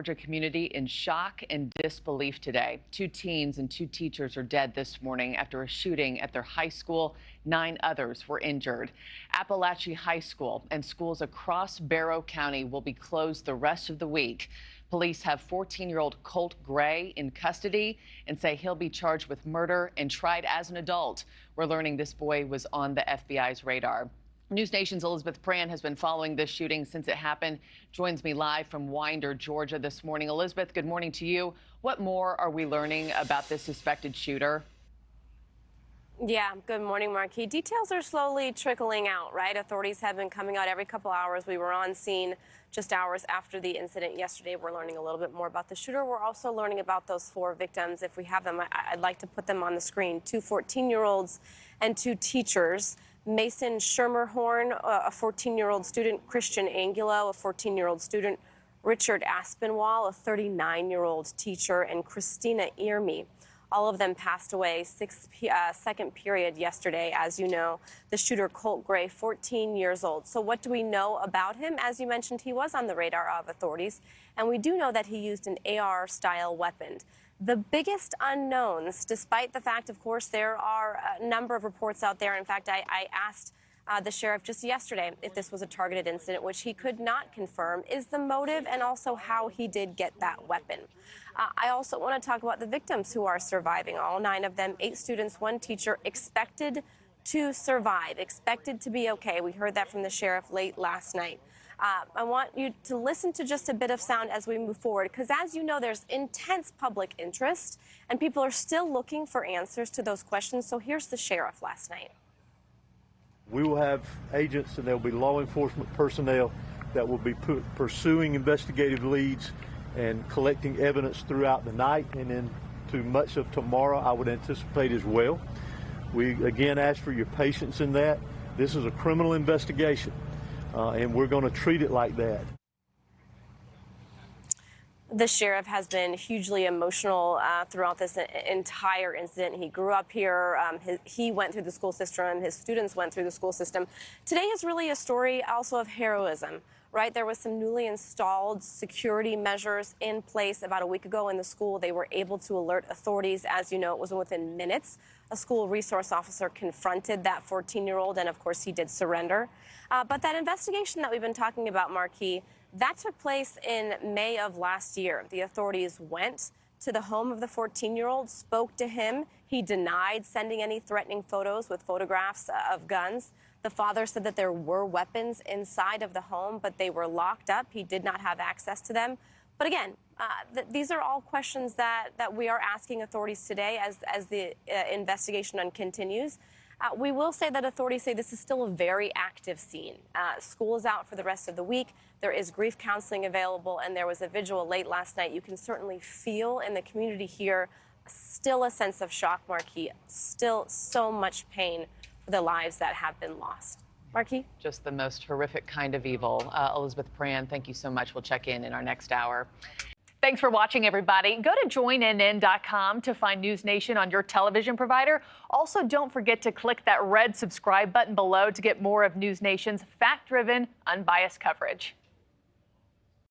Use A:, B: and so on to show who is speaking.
A: Georgia community in shock and disbelief today. 2 teens and 2 teachers are dead this morning after a shooting at their high school. 9 others were injured. Apalachee High School and schools across Barrow County will be closed the rest of the week. Police have 14-year-old Colt Gray in custody and say he'll be charged with murder and tried as an adult. We're learning this boy was on the FBI's radar. NewsNation's Elizabeth Pran has been following this shooting since it happened. Joins me live from Winder, Georgia this morning. Elizabeth, good morning to you. What more are we learning about this suspected shooter?
B: Yeah, good morning, Markie. Details are slowly trickling out, right? Authorities have been coming out every couple hours. We were on scene just hours after the incident yesterday. We're learning a little bit more about the shooter. We're also learning about those 4 victims. If we have them, I'd like to put them on the screen. 2 14-year-olds and 2 teachers. Mason Schermerhorn, a 14-year-old student, Christina Angulo, a 14-year-old student, Richard Aspenwall, a 39-year-old teacher, and Christina Irimie. All of them passed away second period yesterday. As you know, the shooter, Colt Gray, 14 years old. So what do we know about him? As you mentioned, he was on the radar of authorities, and we do know that he used an AR-style weapon. The biggest unknowns, despite the fact, of course, there are a number of reports out there. In fact, I asked the sheriff just yesterday if this was a targeted incident, which he could not confirm, is the motive and also how he did get that weapon. I also want to talk about the victims who are surviving, all 9 of them, 8 students, 1 teacher, expected to survive, expected to be okay. We heard that from the sheriff late last night. I want you to listen to just a bit of sound as we move forward, because as you know, there's intense public interest and people are still looking for answers to those questions. So here's the sheriff last night.
C: We will have agents and there will be law enforcement personnel that will be pursuing investigative leads and collecting evidence throughout the night and into much of tomorrow, I would anticipate as well. We again ask for your patience in that. This is a criminal investigation. And we're going to treat it like that.
B: The sheriff has been hugely emotional throughout this entire incident. He grew up here. He went through the school system. His students went through the school system. Today is really a story also of heroism, right? There was some newly installed security measures in place about a week ago in the school. They were able to alert authorities. As you know, it was within minutes. A school resource officer confronted that 14-year-old, and of course, he did surrender. But that investigation that we've been talking about, Markie, that took place in May of last year. The authorities went to the home of the 14-year-old, spoke to him. He denied sending any threatening photos with photographs of guns. The father said that there were weapons inside of the home, but they were locked up. He did not have access to them. But again, these are all questions that we are asking authorities today as the investigation continues. We will say that authorities say this is still a very active scene. School is out for the rest of the week. There is grief counseling available, and there was a vigil late last night. You can certainly feel in the community here still a sense of shock, Markie, still so much pain for the lives that have been lost. Markie?
A: Just the most horrific kind of evil. Elizabeth Pran, thank you so much. We'll check in our next hour. Thanks for watching, everybody. Go to joinnn.com to find NewsNation on your television provider. Also, don't forget to click that red subscribe button below to get more of NewsNation's fact-driven, unbiased coverage.